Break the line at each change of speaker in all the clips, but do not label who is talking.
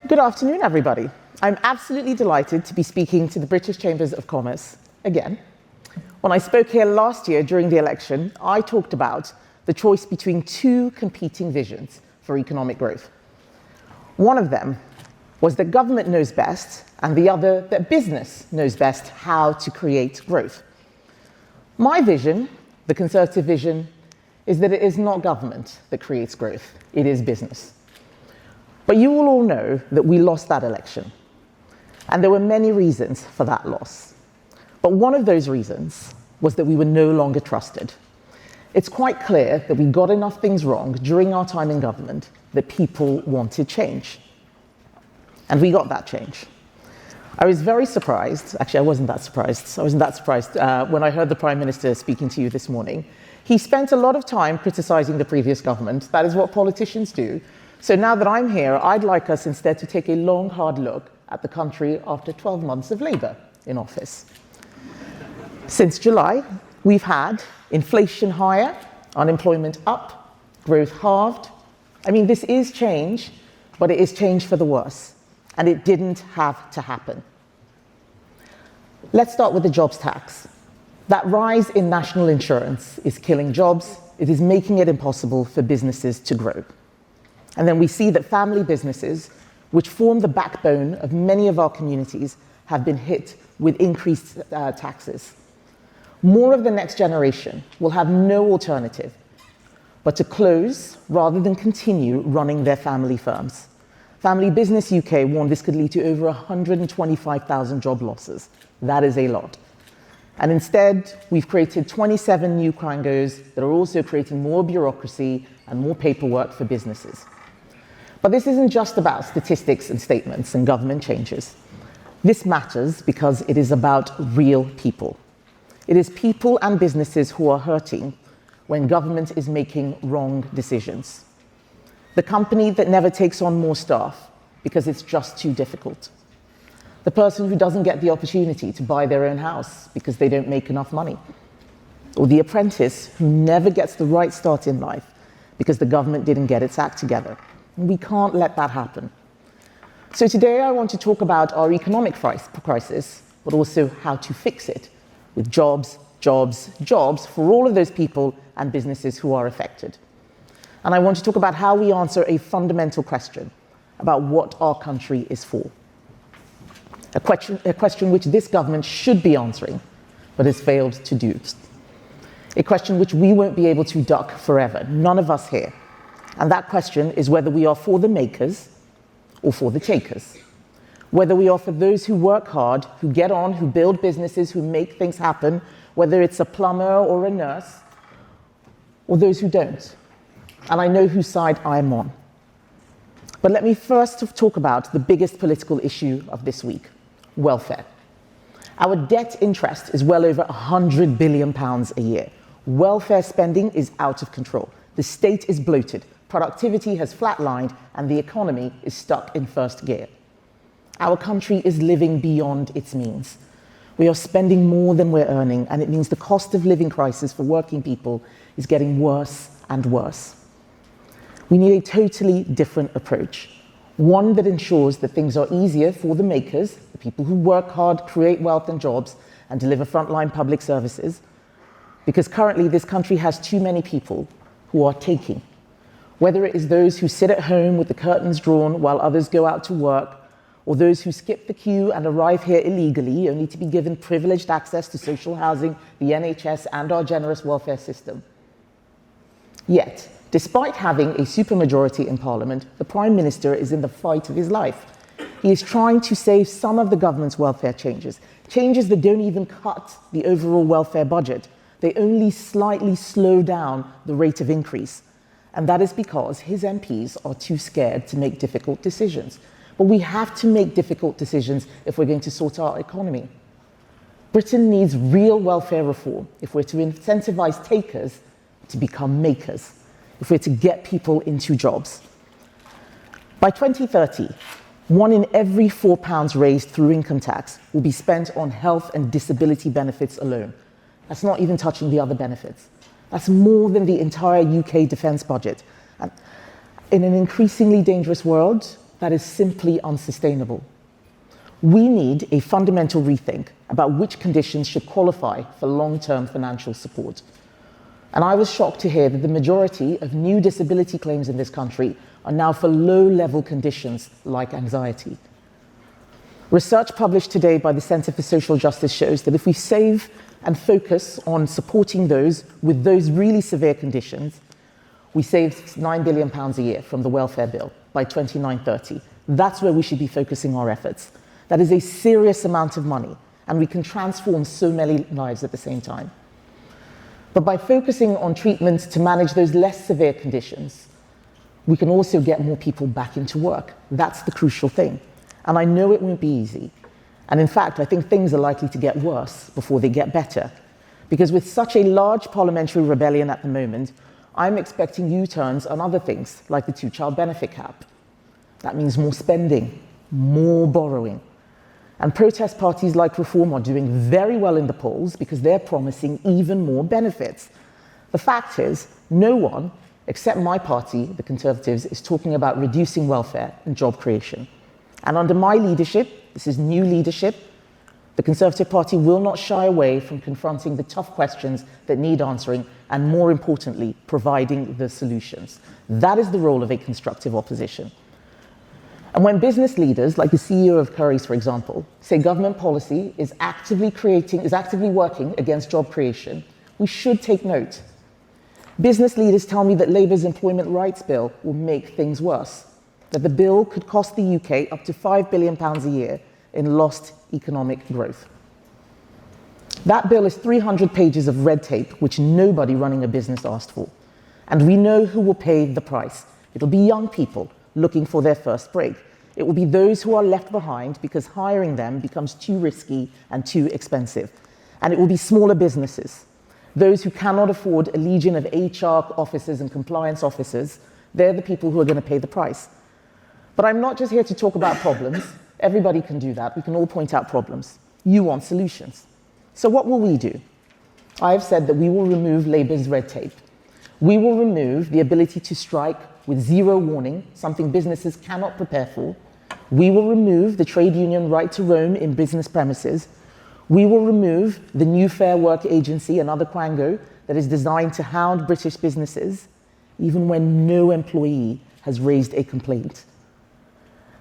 Good afternoon, everybody. I'm absolutely delighted to be speaking to the British Chambers of Commerce again. When I spoke here last year during the election, I talked about the choice between two competing visions for economic growth. One of them was that government knows best, and the other that business knows best how to create growth. My vision, the Conservative vision, is that it is not government that creates growth, it is business. But you will all know that we lost that election. And there were many reasons for that loss. But one of those reasons was that we were no longer trusted. It's quite clear that we got enough things wrong during our time in government that people wanted change. And we got that change. I was very surprised, actually I wasn't that surprised when I heard the Prime Minister speaking to you this morning. He spent a lot of time criticizing the previous government. That is what politicians do. So now that I'm here, I'd like us instead to take a long, hard look at the country after 12 months of Labour in office. Since July, we've had inflation higher, unemployment up, growth halved. I mean, this is change, but it is change for the worse. And it didn't have to happen. Let's start with the jobs tax. That rise in national insurance is killing jobs. It is making it impossible for businesses to grow. And then we see that family businesses, which form the backbone of many of our communities, have been hit with increased taxes. More of the next generation will have no alternative but to close rather than continue running their family firms. Family Business UK warned this could lead to over 125,000 job losses. That is a lot. And instead, we've created 27 new quangos that are also creating more bureaucracy and more paperwork for businesses. But this isn't just about statistics and statements and government changes. This matters because it is about real people. It is people and businesses who are hurting when government is making wrong decisions. The company that never takes on more staff because it's just too difficult. The person who doesn't get the opportunity to buy their own house because they don't make enough money. Or the apprentice who never gets the right start in life because the government didn't get its act together. We can't let that happen. So today I want to talk about our economic crisis, but also how to fix it with jobs, jobs, jobs for all of those people and businesses who are affected. And I want to talk about how we answer a fundamental question about what our country is for. A question which this government should be answering, but has failed to do. A question which we won't be able to duck forever, none of us here. And that question is whether we are for the makers or for the takers. Whether we are for those who work hard, who get on, who build businesses, who make things happen, whether it's a plumber or a nurse, or those who don't. And I know whose side I'm on. But let me first talk about the biggest political issue of this week, welfare. Our debt interest is well over £100 billion a year. Welfare spending is out of control. The state is bloated. Productivity has flatlined, and the economy is stuck in first gear. Our country is living beyond its means. We are spending more than we're earning, and it means the cost of living crisis for working people is getting worse and worse. We need a totally different approach, one that ensures that things are easier for the makers, the people who work hard, create wealth and jobs, and deliver frontline public services, because currently this country has too many people who are taking. Whether it is those who sit at home with the curtains drawn while others go out to work, or those who skip the queue and arrive here illegally only to be given privileged access to social housing, the NHS, and our generous welfare system. Yet, despite having a supermajority in Parliament, the Prime Minister is in the fight of his life. He is trying to save some of the government's welfare changes that don't even cut the overall welfare budget. They only slightly slow down the rate of increase. And that is because his MPs are too scared to make difficult decisions. But we have to make difficult decisions if we're going to sort our economy. Britain needs real welfare reform if we're to incentivize takers to become makers, if we're to get people into jobs. By 2030, 1 in every £4 raised through income tax will be spent on health and disability benefits alone. That's not even touching the other benefits. That's more than the entire UK defence budget. And in an increasingly dangerous world, that is simply unsustainable. We need a fundamental rethink about which conditions should qualify for long-term financial support. And I was shocked to hear that the majority of new disability claims in this country are now for low-level conditions like anxiety. Research published today by the Centre for Social Justice shows that if we save and focus on supporting those with those really severe conditions, we save £9 billion a year from the welfare bill by 29-30. That's where we should be focusing our efforts. That is a serious amount of money, and we can transform so many lives at the same time. But by focusing on treatments to manage those less severe conditions, we can also get more people back into work. That's the crucial thing. And I know it won't be easy. And in fact, I think things are likely to get worse before they get better. Because with such a large parliamentary rebellion at the moment, I'm expecting U-turns on other things, like the two-child benefit cap. That means more spending, more borrowing. And protest parties like Reform are doing very well in the polls because they're promising even more benefits. The fact is, no one, except my party, the Conservatives, is talking about reducing welfare and job creation. And under my leadership, this is new leadership, the Conservative Party will not shy away from confronting the tough questions that need answering and, more importantly, providing the solutions. That is the role of a constructive opposition. And when business leaders, like the CEO of Currys, for example, say government policy is actively working against job creation, we should take note. Business leaders tell me that Labour's employment rights bill will make things worse, that the bill could cost the UK up to £5 billion a year in lost economic growth. That bill is 300 pages of red tape, which nobody running a business asked for. And we know who will pay the price. It'll be young people looking for their first break. It will be those who are left behind because hiring them becomes too risky and too expensive. And it will be smaller businesses, those who cannot afford a legion of HR officers and compliance officers. They're the people who are going to pay the price. But I'm not just here to talk about problems. Everybody can do that. We can all point out problems. You want solutions. So what will we do? I've said that we will remove Labour's red tape. We will remove the ability to strike with zero warning, something businesses cannot prepare for. We will remove the trade union right to roam in business premises. We will remove the new Fair Work Agency, another quango that is designed to hound British businesses, even when no employee has raised a complaint.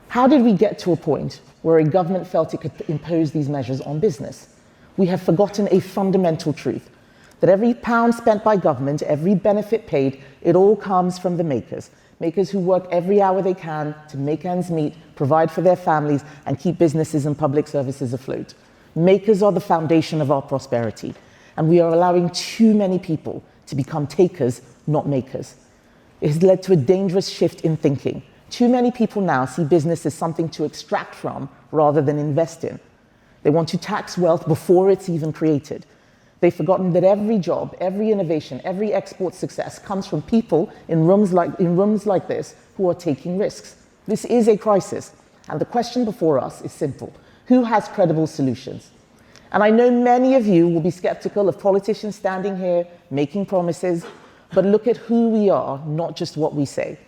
How did we get to a point where a government felt it could impose these measures on business? We have forgotten a fundamental truth, that every pound spent by government, every benefit paid, it all comes from the makers. Makers who work every hour they can to make ends meet, provide for their families, and keep businesses and public services afloat. Makers are the foundation of our prosperity, and we are allowing too many people to become takers, not makers. It has led to a dangerous shift in thinking. Too many people now see business as something to extract from rather than invest in. They want to tax wealth before it's even created. They've forgotten that every job, every innovation, every export success comes from people in rooms like this who are taking risks. This is a crisis, and the question before us is simple. Who has credible solutions? And I know many of you will be skeptical of politicians standing here making promises, but look at who we are, not just what we say.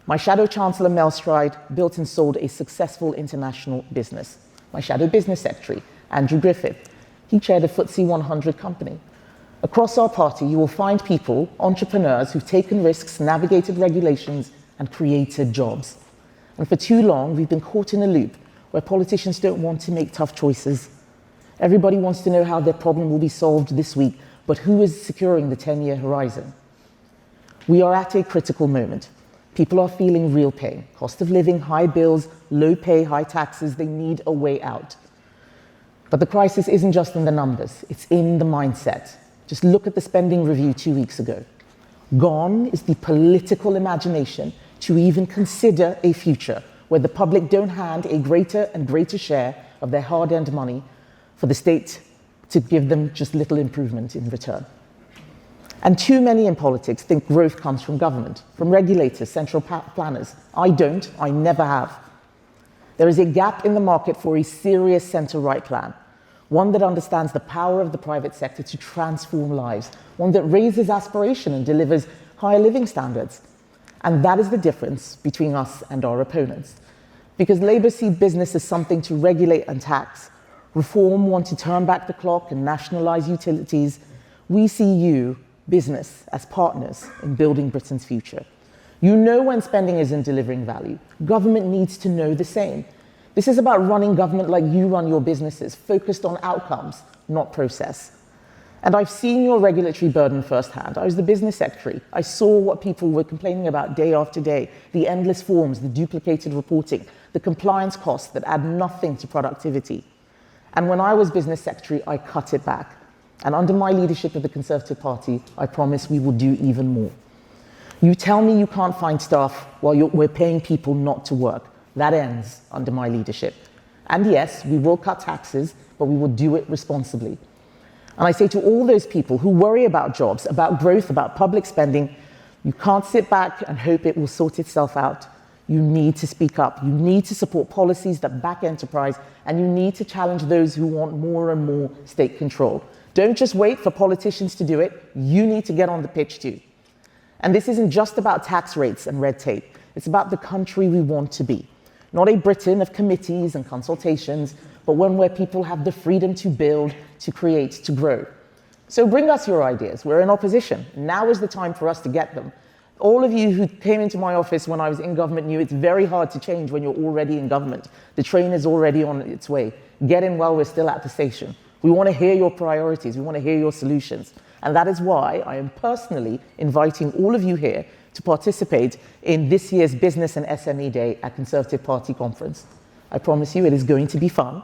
My shadow chancellor, Mel Stride, built and sold a successful international business. My shadow business secretary, Andrew Griffith, he chaired a FTSE 100 company. Across our party, you will find people, entrepreneurs, who've taken risks, navigated regulations, and created jobs. And for too long, we've been caught in a loop where politicians don't want to make tough choices. Everybody wants to know how their problem will be solved this week, but who is securing the 10-year horizon? We are at a critical moment. People are feeling real pain. Cost of living, high bills, low pay, high taxes, they need a way out. But the crisis isn't just in the numbers, it's in the mindset. Just look at the spending review 2 weeks ago. Gone is the political imagination to even consider a future where the public don't hand a greater and greater share of their hard-earned money for the state to give them just little improvement in return. And too many in politics think growth comes from government, from regulators, central planners. I don't, I never have. There is a gap in the market for a serious centre-right plan, one that understands the power of the private sector to transform lives, one that raises aspiration and delivers higher living standards. And that is the difference between us and our opponents. Because Labour see business as something to regulate and tax. Reform want to turn back the clock and nationalise utilities. We see you, business, as partners in building Britain's future. You know when spending isn't delivering value. Government needs to know the same. This is about running government like you run your businesses, focused on outcomes, not process. And I've seen your regulatory burden firsthand. I was the business secretary. I saw what people were complaining about day after day, the endless forms, the duplicated reporting, the compliance costs that add nothing to productivity. And when I was business secretary, I cut it back. And under my leadership of the Conservative Party, I promise we will do even more. You tell me you can't find staff while we're paying people not to work. That ends under my leadership. And yes, we will cut taxes, but we will do it responsibly. And I say to all those people who worry about jobs, about growth, about public spending, you can't sit back and hope it will sort itself out. You need to speak up. You need to support policies that back enterprise, and you need to challenge those who want more and more state control. Don't just wait for politicians to do it. You need to get on the pitch too. And this isn't just about tax rates and red tape. It's about the country we want to be. Not a Britain of committees and consultations, but one where people have the freedom to build, to create, to grow. So bring us your ideas. We're in opposition. Now is the time for us to get them. All of you who came into my office when I was in government knew it's very hard to change when you're already in government. The train is already on its way. Get in while we're still at the station. We want to hear your priorities. We want to hear your solutions. And that is why I am personally inviting all of you here to participate in this year's Business and SME Day at Conservative Party Conference. I promise you it is going to be fun.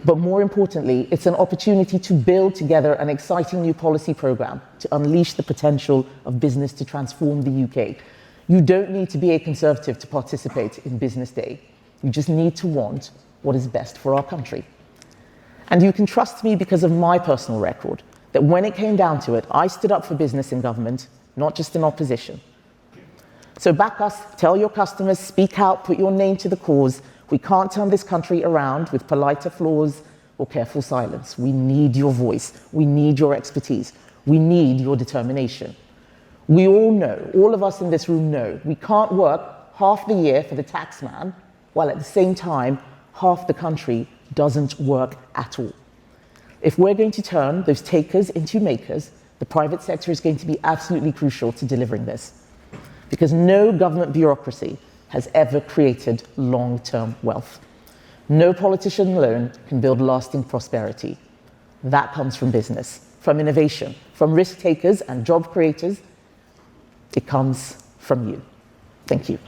But more importantly, it's an opportunity to build together an exciting new policy program to unleash the potential of business to transform the UK. You don't need to be a Conservative to participate in Business Day. You just need to want what is best for our country. And you can trust me because of my personal record, that when it came down to it, I stood up for business in government, not just in opposition. So back us, tell your customers, speak out, put your name to the cause. We can't turn this country around with polite applause or careful silence. We need your voice. We need your expertise. We need your determination. We all know, all of us in this room know, we can't work half the year for the tax man, while at the same time, half the country doesn't work at all. If we're going to turn those takers into makers, the private sector is going to be absolutely crucial to delivering this. Because no government bureaucracy has ever created long-term wealth. No politician alone can build lasting prosperity. That comes from business, from innovation, from risk takers and job creators. It comes from you. Thank you.